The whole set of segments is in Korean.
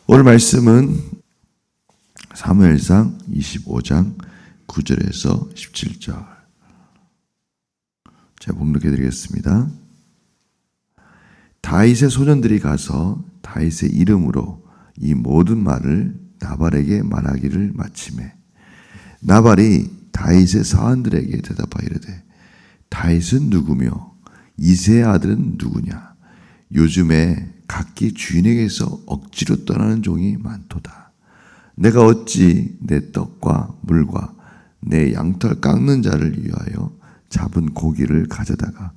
오늘 말씀은 사무엘상 25장 9절에서 17절. 제가 봉독해 드리겠습니다. 다윗의 소년들이 가서 다윗의 이름으로 이 모든 말을 나발에게 말하기를 마치매 나발이 다윗의 사환들에게 대답하여 이르되 다윗은 누구며 이새의 아들은 누구냐? 요즘에 각기 주인에게서 억지로 떠나는 종이 많도다. 내가 어찌 내 떡과 물과 내 양털 깎는 자를 위하여 잡은 고기를 가져다가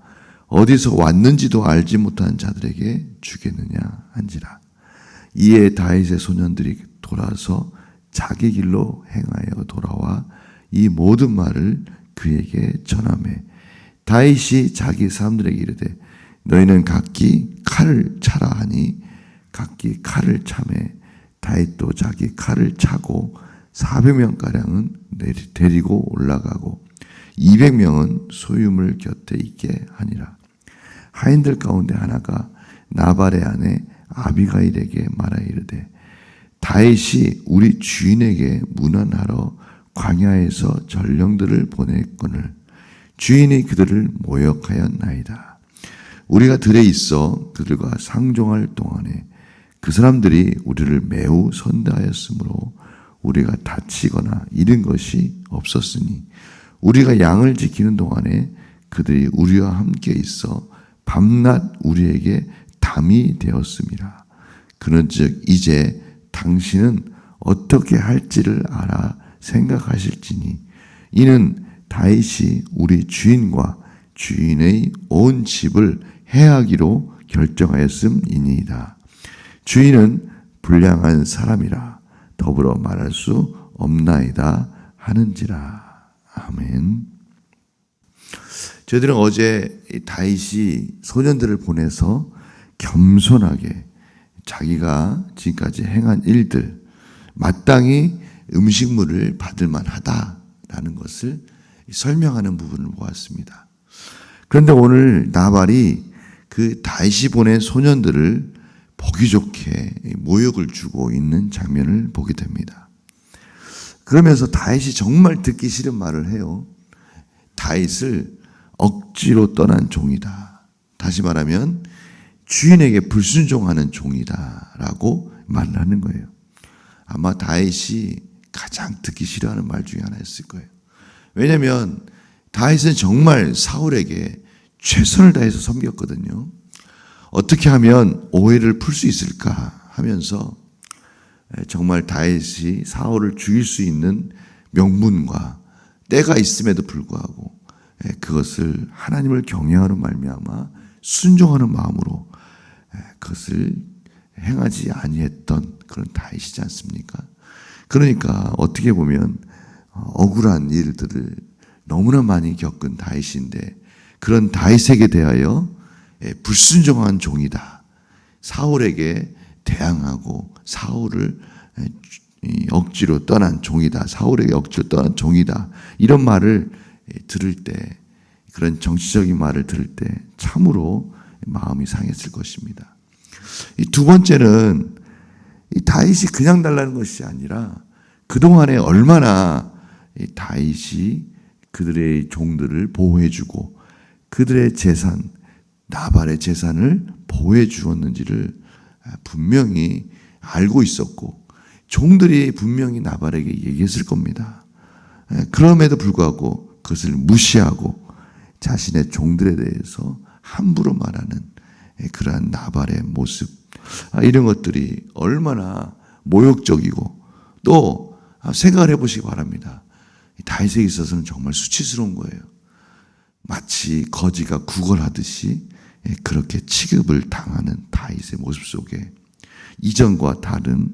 어디서 왔는지도 알지 못한 자들에게 주겠느냐 한지라. 이에 다윗의 소년들이 돌아서 자기 길로 행하여 돌아와 이 모든 말을 그에게 전하매 다윗이 자기 사람들에게 이르되 너희는 각기 칼을 차라 하니 각기 칼을 차매 다윗도 자기 칼을 차고 400명가량은 데리고 올라가고 200명은 소유물 곁에 있게 하니라. 하인들 가운데 하나가 나발의 아내 아비가일에게 말하여 이르되 다윗이 우리 주인에게 문안하러 광야에서 전령들을 보냈거늘 주인이 그들을 모욕하였나이다. 우리가 들에 있어 그들과 상종할 동안에 그 사람들이 우리를 매우 선대하였으므로 우리가 다치거나 잃은 것이 없었으니 우리가 양을 지키는 동안에 그들이 우리와 함께 있어 밤낮 우리에게 담이 되었습니다. 그런즉 이제 당신은 어떻게 할지를 알아 생각하실지니 이는 다윗이 우리 주인과 주인의 온 집을 해하기로 결정하였음이니이다. 주인은 불량한 사람이라 더불어 말할 수 없나이다 하는지라. 아멘. 저희들은 어제 다윗이 소년들을 보내서 겸손하게 자기가 지금까지 행한 일들 마땅히 음식물을 받을 만하다라는 것을 설명하는 부분을 보았습니다. 그런데 오늘 나발이 그 다윗이 보낸 소년들을 보기 좋게 모욕을 주고 있는 장면을 보게 됩니다. 그러면서 다윗이 정말 듣기 싫은 말을 해요. 다윗을 억지로 떠난 종이다. 다시 말하면 주인에게 불순종하는 종이다 라고 말을 하는 거예요. 아마 다윗이 가장 듣기 싫어하는 말 중에 하나였을 거예요. 왜냐하면 다윗은 정말 사울에게 최선을 다해서 섬겼거든요. 어떻게 하면 오해를 풀 수 있을까 하면서 정말 다윗이 사울을 죽일 수 있는 명분과 때가 있음에도 불구하고 그것을 하나님을 경외하는 말미암아 순종하는 마음으로 그것을 행하지 아니했던 그런 다윗이지 않습니까? 그러니까 어떻게 보면 억울한 일들을 너무나 많이 겪은 다윗인데 그런 다윗에게 대하여 불순종한 종이다. 사울에게 대항하고 사울을 억지로 떠난 종이다. 사울에게 억지로 떠난 종이다. 이런 말을 들을 때 그런 정치적인 말을 들을 때 참으로 마음이 상했을 것입니다. 두 번째는 이 다윗이 그냥 달라는 것이 아니라 그동안에 얼마나 다윗이 그들의 종들을 보호해주고 그들의 재산, 나발의 재산을 보호해 주었는지를 분명히 알고 있었고 종들이 분명히 나발에게 얘기했을 겁니다. 그럼에도 불구하고 그것을 무시하고 자신의 종들에 대해서 함부로 말하는 그러한 나발의 모습, 이런 것들이 얼마나 모욕적이고 또 생각을 해보시기 바랍니다. 다윗에게 있어서는 정말 수치스러운 거예요. 마치 거지가 구걸하듯이 그렇게 취급을 당하는 다윗의 모습 속에 이전과 다른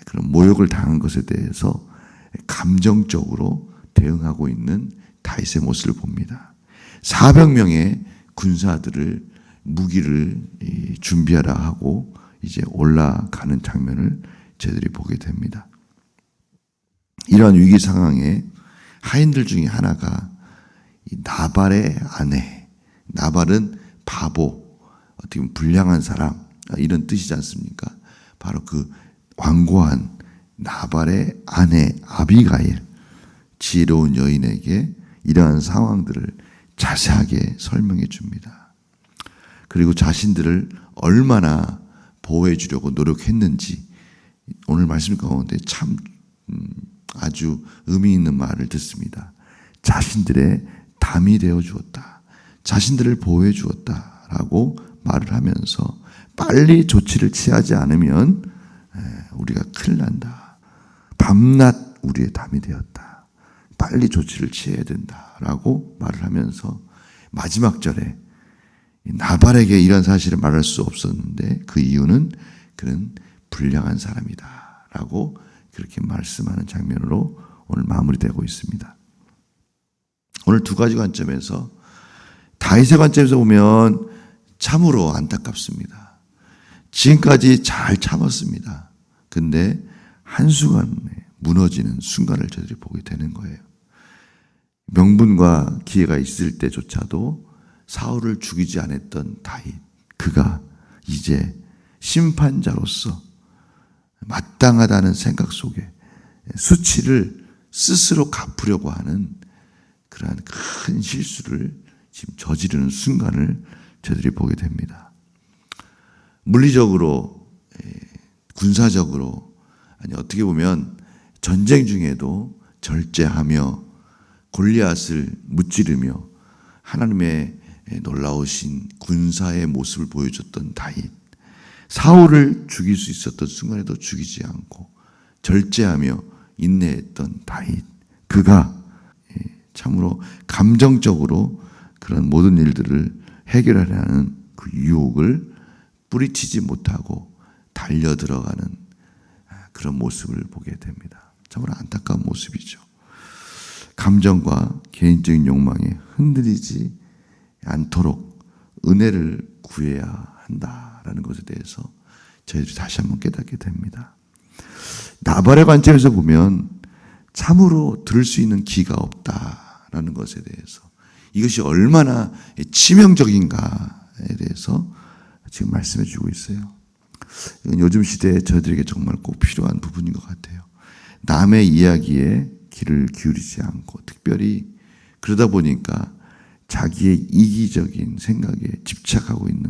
그런 모욕을 당한 것에 대해서 감정적으로 대응하고 있는 다윗의 모습을 봅니다. 400명의 군사들을 무기를 준비하라 하고 이제 올라가는 장면을 저희들이 보게 됩니다. 이러한 위기 상황에 하인들 중에 하나가 나발의 아내, 나발은 바보, 어떻게 보면 불량한 사람 이런 뜻이지 않습니까? 바로 그 완고한 나발의 아내 아비가일, 지혜로운 여인에게 이러한 상황들을 자세하게 설명해 줍니다. 그리고 자신들을 얼마나 보호해 주려고 노력했는지 오늘 말씀 가운데 참 아주 의미 있는 말을 듣습니다. 자신들의 담이 되어 주었다. 자신들을 보호해 주었다라고 말을 하면서 빨리 조치를 취하지 않으면 우리가 큰일 난다. 밤낮 우리의 담이 되었다. 빨리 조치를 취해야 된다라고 말을 하면서 마지막 절에 나발에게 이런 사실을 말할 수 없었는데 그 이유는 그는 불량한 사람이다라고 그렇게 말씀하는 장면으로 오늘 마무리되고 있습니다. 오늘 두 가지 관점에서 다윗의 관점에서 보면 참으로 안타깝습니다. 지금까지 잘 참았습니다. 근데 한순간에 무너지는 순간을 저희들이 보게 되는 거예요. 명분과 기회가 있을 때조차도 사울을 죽이지 않았던 다윗, 그가 이제 심판자로서 마땅하다는 생각 속에 수치를 스스로 갚으려고 하는 그러한 큰 실수를 지금 저지르는 순간을 저희들이 보게 됩니다. 물리적으로, 군사적으로, 아니 어떻게 보면 전쟁 중에도 절제하며 골리앗을 무찌르며 하나님의 놀라우신 군사의 모습을 보여줬던 다윗, 사울을 죽일 수 있었던 순간에도 죽이지 않고 절제하며 인내했던 다윗, 그가 참으로 감정적으로 그런 모든 일들을 해결하려는 그 유혹을 뿌리치지 못하고 달려 들어가는 그런 모습을 보게 됩니다. 참으로 안타까운 모습이죠. 감정과 개인적인 욕망에 흔들리지 않도록 은혜를 구해야 한다라는 것에 대해서 저희들이 다시 한번 깨닫게 됩니다. 나발의 관점에서 보면 참으로 들을 수 있는 귀가 없다라는 것에 대해서, 이것이 얼마나 치명적인가에 대해서 지금 말씀해 주고 있어요. 이건 요즘 시대에 저희들에게 정말 꼭 필요한 부분인 것 같아요. 남의 이야기에 귀를 기울이지 않고, 특별히 그러다 보니까 자기의 이기적인 생각에 집착하고 있는,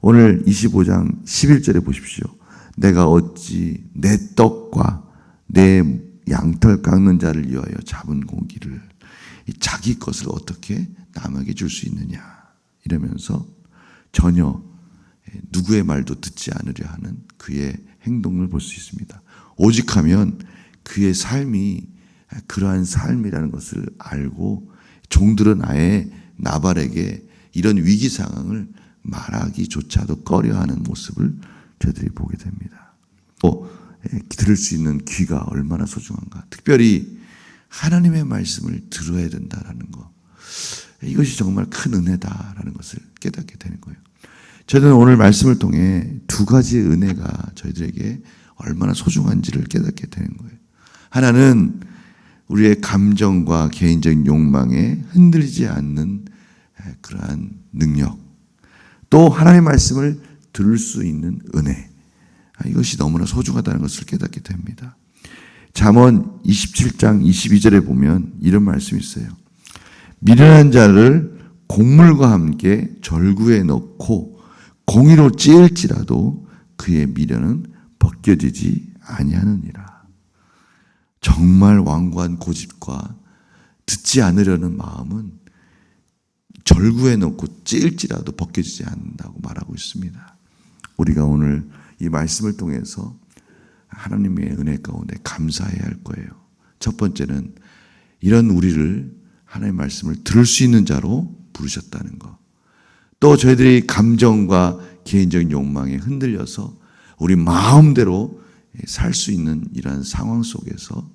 오늘 25장 11절에 보십시오. 내가 어찌 내 떡과 내 양털 깎는 자를 위하여 잡은 고기를, 자기 것을 어떻게 남에게 줄 수 있느냐 이러면서 전혀 누구의 말도 듣지 않으려 하는 그의 행동을 볼 수 있습니다. 오직하면 그의 삶이 그러한 삶이라는 것을 알고 종들은 아예 나발에게 이런 위기 상황을 말하기조차도 꺼려하는 모습을 저희들이 보게 됩니다. 들을 수 있는 귀가 얼마나 소중한가. 특별히 하나님의 말씀을 들어야 된다라는 것, 이것이 정말 큰 은혜다라는 것을 깨닫게 되는 거예요. 저는 오늘 말씀을 통해 두 가지의 은혜가 저희들에게 얼마나 소중한지를 깨닫게 되는 거예요. 하나는 우리의 감정과 개인적인 욕망에 흔들리지 않는 그러한 능력, 또 하나님의 말씀을 들을 수 있는 은혜, 이것이 너무나 소중하다는 것을 깨닫게 됩니다. 잠언 27장 22절에 보면 이런 말씀이 있어요. 미련한 자를 곡물과 함께 절구에 넣고 공의로 찌을지라도 그의 미련은 벗겨지지 아니하느니라. 정말 완고한 고집과 듣지 않으려는 마음은 절구에 넣고 찌을지라도 벗겨지지 않는다고 말하고 있습니다. 우리가 오늘 이 말씀을 통해서 하나님의 은혜 가운데 감사해야 할 거예요. 첫 번째는 이런 우리를 하나님의 말씀을 들을 수 있는 자로 부르셨다는 것. 또 저희들이 감정과 개인적인 욕망에 흔들려서 우리 마음대로 살 수 있는 이러한 상황 속에서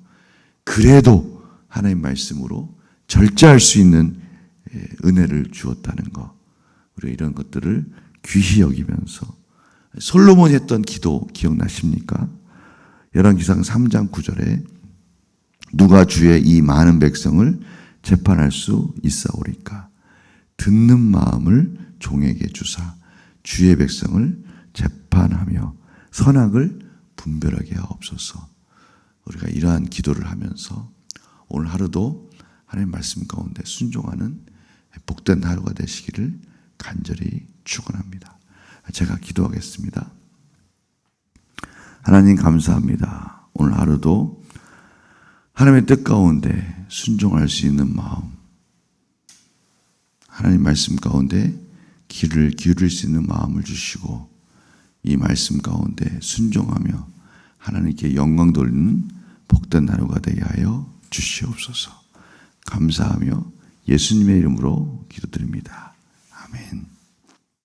그래도 하나님의 말씀으로 절제할 수 있는 은혜를 주었다는 것. 우리가 이런 것들을 귀히 여기면서 솔로몬이 했던 기도 기억나십니까? 열왕기상 3장 9절에 누가 주의 이 많은 백성을 재판할 수 있사오리까? 듣는 마음을 종에게 주사 주의 백성을 재판하며 선악을 분별하게 하옵소서. 우리가 이러한 기도를 하면서 오늘 하루도 하나님 말씀 가운데 순종하는 복된 하루가 되시기를 간절히 축원합니다. 제가 기도하겠습니다. 하나님 감사합니다. 오늘 하루도 하나님의 뜻 가운데 순종할 수 있는 마음, 하나님 말씀 가운데 귀를 기울일 수 있는 마음을 주시고 이 말씀 가운데 순종하며 하나님께 영광 돌리는 복된 하루가 되게 하여 주시옵소서. 감사하며 예수님의 이름으로 기도드립니다. 아멘.